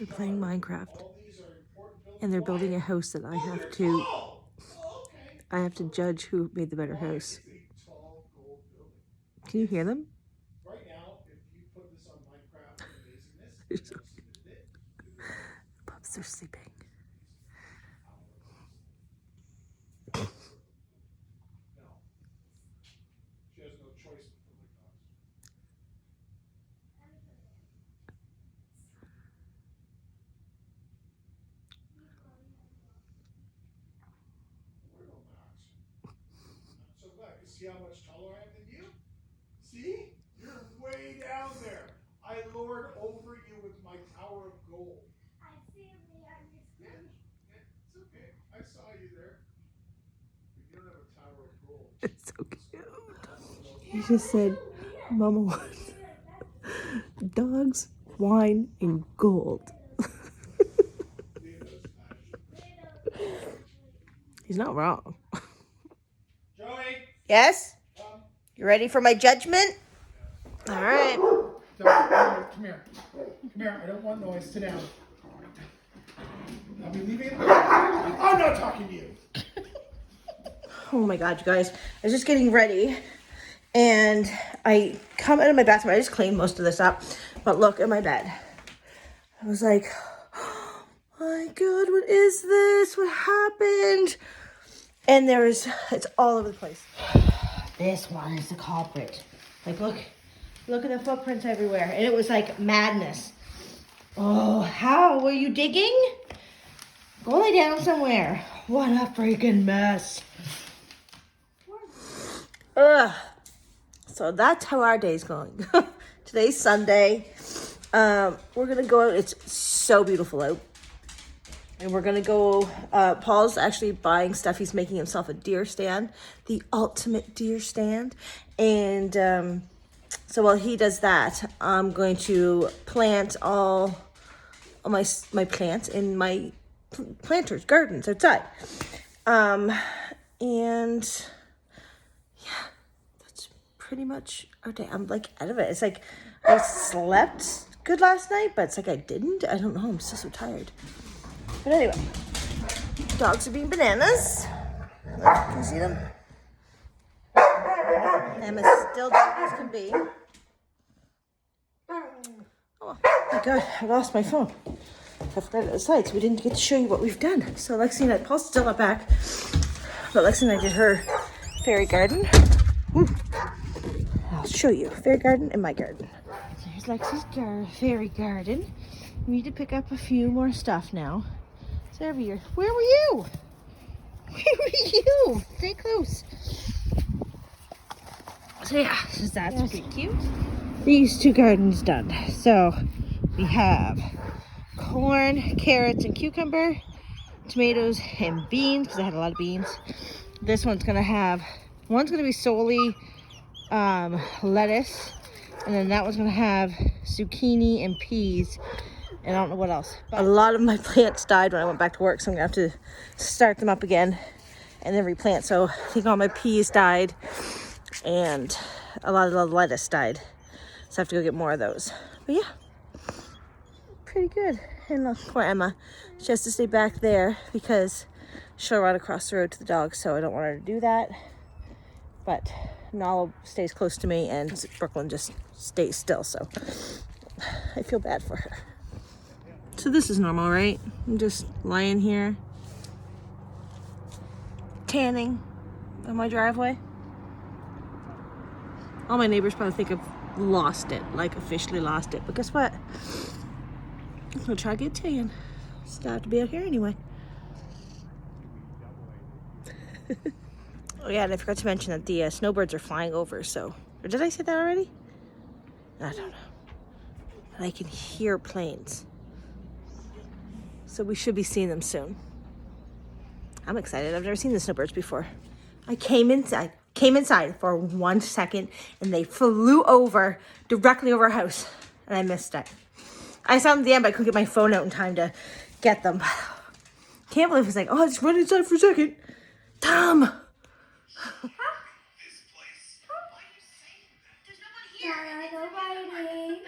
They're playing Minecraft. And they're building a house that I have to judge who made the better house. Can you hear them? Pups are sleeping. See how much taller I am than you? See? You're way down there. I lowered over you with my tower of gold. I see me on your screen. Yeah, it's okay. I saw you there. But you don't have a tower of gold. It's so cute. He just said, Mama wants dogs, wine, and gold. He's not wrong. Joey! Yes? You ready for my judgment? All right. Come here. Come here. I don't want noise. Sit down. I'll be leaving. I'm not talking to you. Oh my God, you guys. I was just getting ready and I come out of my bathroom. I just cleaned most of this up, but look at my bed. I was like, oh my God, what is this? What happened? And it's all over the place. This one is the culprit. Like, look at the footprints everywhere. And it was like madness. Oh, how? Were you digging? Go lay down somewhere. What a freaking mess. Ugh. So that's how our day's going. Today's Sunday. We're going to go out. It's so beautiful out. And we're going to go, Paul's actually buying stuff. He's making himself a deer stand, the ultimate deer stand. And so while he does that, I'm going to plant all my plants in my planters, gardens outside. And yeah, that's pretty much our day. I'm like out of it. It's like I slept good last night, but it's like I didn't. I don't know. I'm still so tired. But anyway, dogs are being bananas. Can you see them? Emma's still doggy as can be. Oh my God, I lost my phone. I forgot it outside, so we didn't get to show you what we've done. So Lexi and Paul's still not back, but Lexi and I did her fairy garden. I'll show you fairy garden and my garden. There's Lexi's fairy garden. We need to pick up a few more stuff now. So every year, where were you? Where were you? Stay close. So yeah, that's pretty cute. These two gardens done. So we have corn, carrots, and cucumber, tomatoes, and beans, because I had a lot of beans. This one's gonna be solely lettuce, and then that one's gonna have zucchini and peas, and I don't know what else. But a lot of my plants died when I went back to work, so I'm gonna have to start them up again and then replant. So I think all my peas died, and a lot of the lettuce died. So I have to go get more of those. But yeah, pretty good. And look, poor Emma. She has to stay back there because she'll run across the road to the dogs, so I don't want her to do that. But Nala stays close to me and Brooklyn just stays still, so I feel bad for her. So this is normal, right? I'm just lying here, tanning on my driveway. All my neighbors probably think I've lost it, like officially lost it. But guess what? I'm gonna try to get to you and still have to be out here anyway. Oh yeah, and I forgot to mention that the snowbirds are flying over, so, or did I say that already? I don't know. But I can hear planes. So we should be seeing them soon. I'm excited. I've never seen the snowbirds before. I came inside for 1 second and they flew over directly over our house and I missed it. I saw them at the end, but I couldn't get my phone out in time to get them. Can't believe it's like, oh, I just went inside for a second. Tom! Nobody.